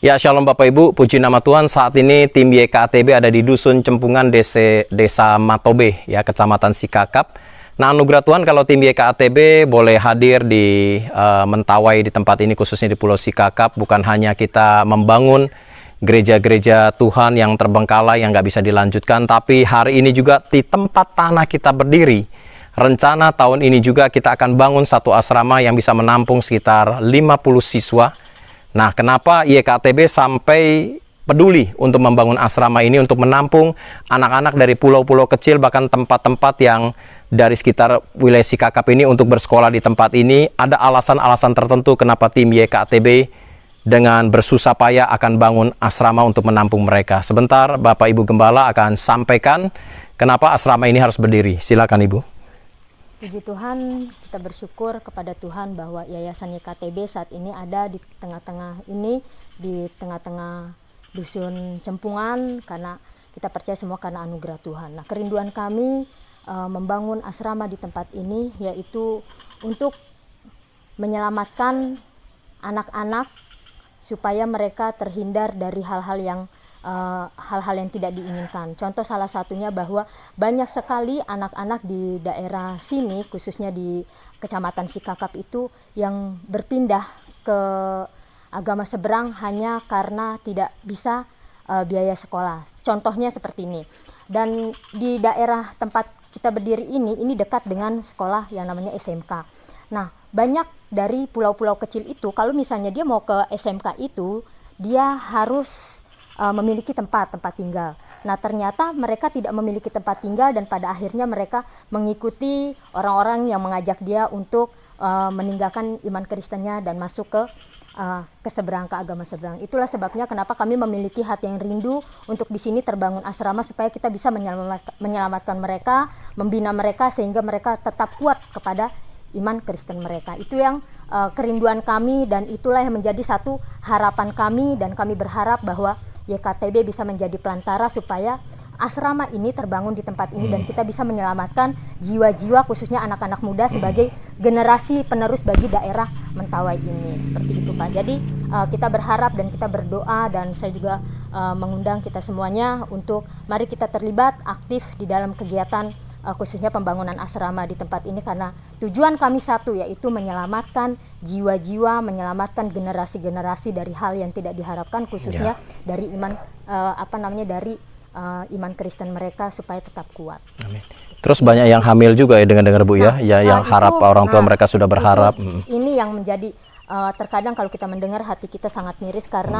Ya, Shalom Bapak Ibu, puji nama Tuhan. Saat ini tim YKATB ada di Dusun Cempungan, Desa Matobe, ya, Kecamatan Sikakap. Nah, anugerah Tuhan kalau tim YKATB boleh hadir di Mentawai di tempat ini, khususnya di Pulau Sikakap. Bukan hanya kita membangun gereja-gereja Tuhan yang terbengkalai, yang nggak bisa dilanjutkan, tapi hari ini juga di tempat tanah kita berdiri, rencana tahun ini juga kita akan bangun satu asrama yang bisa menampung sekitar 50 siswa. Nah, kenapa YKATB sampai peduli untuk membangun asrama ini, untuk menampung anak-anak dari pulau-pulau kecil, bahkan tempat-tempat yang dari sekitar wilayah Sikakap ini untuk bersekolah di tempat ini? Ada alasan-alasan tertentu kenapa tim YKATB dengan bersusah payah akan bangun asrama untuk menampung mereka. Sebentar Bapak Ibu Gembala akan sampaikan kenapa asrama ini harus berdiri. Silakan Ibu. Puji Tuhan, kita bersyukur kepada Tuhan bahwa Yayasan YKATB saat ini ada di tengah-tengah ini, di tengah-tengah Dusun Cempungan, karena kita percaya semua karena anugerah Tuhan. Nah, kerinduan kami membangun asrama di tempat ini yaitu untuk menyelamatkan anak-anak supaya mereka terhindar dari hal-hal yang tidak diinginkan. Contoh salah satunya bahwa banyak sekali anak-anak di daerah sini, khususnya di Kecamatan Sikakap itu, yang berpindah ke agama seberang hanya karena tidak bisa biaya sekolah. Contohnya seperti ini. Dan di daerah tempat kita berdiri ini dekat dengan sekolah yang namanya SMK. Nah, banyak dari pulau-pulau kecil itu, kalau misalnya dia mau ke SMK itu, dia harus memiliki tempat tinggal. Nah, ternyata mereka tidak memiliki tempat tinggal dan pada akhirnya mereka mengikuti orang-orang yang mengajak dia untuk meninggalkan iman Kristennya dan masuk ke seberang, ke agama seberang. Itulah sebabnya kenapa kami memiliki hati yang rindu untuk di sini terbangun asrama supaya kita bisa menyelamatkan mereka, membina mereka sehingga mereka tetap kuat kepada iman Kristen mereka. Itu yang kerinduan kami dan itulah yang menjadi satu harapan kami, dan kami berharap bahwa YKATB bisa menjadi pelantara supaya asrama ini terbangun di tempat ini dan kita bisa menyelamatkan jiwa-jiwa khususnya anak-anak muda sebagai generasi penerus bagi daerah Mentawai ini. Seperti itu Pak. Jadi kita berharap dan kita berdoa, dan saya juga mengundang kita semuanya untuk mari kita terlibat aktif di dalam kegiatan khususnya pembangunan asrama di tempat ini, karena tujuan kami satu, yaitu menyelamatkan jiwa-jiwa, menyelamatkan generasi-generasi dari hal yang tidak diharapkan, khususnya dari iman dari iman Kristen mereka supaya tetap kuat. Amin. Terus banyak yang hamil juga ya, dengar-dengar Bu, ya yang harap orang tua mereka sudah berharap. Ini yang menjadi terkadang kalau kita mendengar hati kita sangat miris karena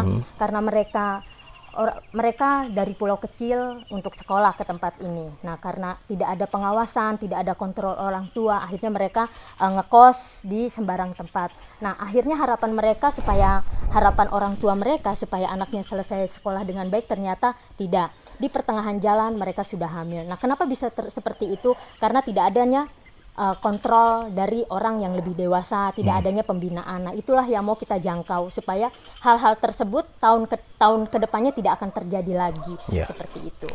mereka dari pulau kecil untuk sekolah ke tempat ini. Nah, karena tidak ada pengawasan, tidak ada kontrol orang tua, akhirnya mereka ngekos di sembarang tempat. Nah, akhirnya harapan orang tua mereka supaya anaknya selesai sekolah dengan baik, ternyata tidak. Di pertengahan jalan mereka sudah hamil. Nah, kenapa bisa seperti itu? Karena tidak adanya kontrol dari orang yang lebih dewasa, tidak adanya pembinaan. Nah, itulah yang mau kita jangkau supaya hal-hal tersebut tahun ke depannya tidak akan terjadi lagi. Seperti itu.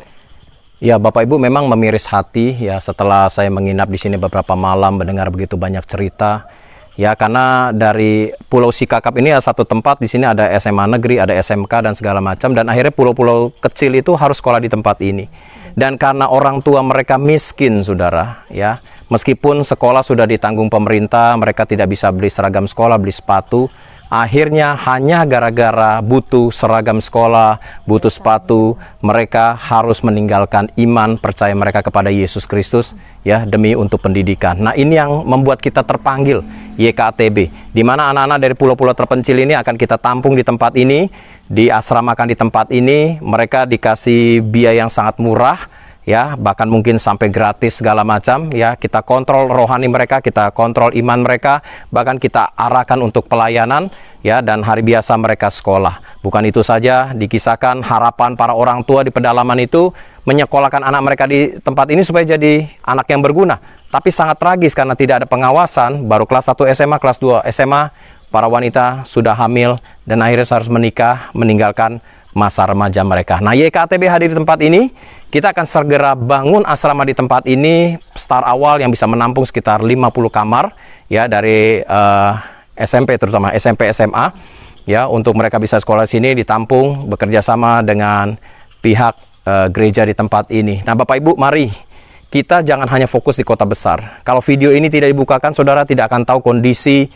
Ya, Bapak Ibu, memang memiris hati ya setelah saya menginap di sini beberapa malam mendengar begitu banyak cerita. Ya, karena dari Pulau Sikakap ini satu tempat, di sini ada SMA negeri, ada SMK dan segala macam, dan akhirnya pulau-pulau kecil itu harus sekolah di tempat ini. Dan karena orang tua mereka miskin, Saudara, ya. Meskipun sekolah sudah ditanggung pemerintah, mereka tidak bisa beli seragam sekolah, beli sepatu. Akhirnya hanya gara-gara butuh seragam sekolah, butuh sepatu, mereka harus meninggalkan iman, percaya mereka kepada Yesus Kristus, ya, demi untuk pendidikan. Nah, ini yang membuat kita terpanggil YKATB, di mana anak-anak dari pulau-pulau terpencil ini akan kita tampung di tempat ini, diasramakan di tempat ini. Mereka dikasih biaya yang sangat murah, ya, bahkan mungkin sampai gratis segala macam, ya. Kita kontrol rohani mereka, kita kontrol iman mereka, bahkan kita arahkan untuk pelayanan, ya, dan hari biasa mereka sekolah. Bukan itu saja, dikisahkan harapan para orang tua di pedalaman itu menyekolahkan anak mereka di tempat ini supaya jadi anak yang berguna. Tapi sangat tragis karena tidak ada pengawasan. Baru kelas 1 SMA, kelas 2 SMA, para wanita sudah hamil dan akhirnya harus menikah, meninggalkan masa remaja mereka. Nah, YKATB hadir di tempat ini. Kita akan segera bangun asrama di tempat ini, start awal yang bisa menampung sekitar 50 kamar, ya, dari SMP, terutama SMP SMA. ya untuk mereka bisa sekolah di sini, ditampung bekerja sama dengan pihak gereja di tempat ini. Nah, Bapak Ibu, mari kita jangan hanya fokus di kota besar. Kalau video ini tidak dibukakan, saudara tidak akan tahu kondisi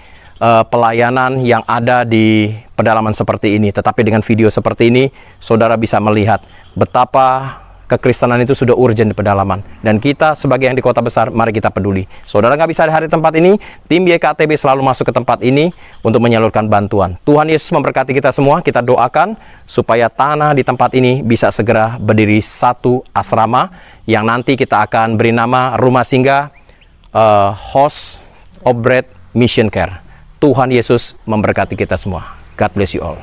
pelayanan yang ada di pedalaman seperti ini. Tetapi dengan video seperti ini, saudara bisa melihat betapa kekristenan itu sudah urgent di pedalaman. Dan kita sebagai yang di kota besar, mari kita peduli. Saudara nggak bisa di tempat ini, tim YKTB selalu masuk ke tempat ini untuk menyalurkan bantuan. Tuhan Yesus memberkati kita semua. Kita doakan supaya tanah di tempat ini bisa segera berdiri satu asrama yang nanti kita akan beri nama Rumah Singgah House of Bread Mission Care. Tuhan Yesus memberkati kita semua. God bless you all.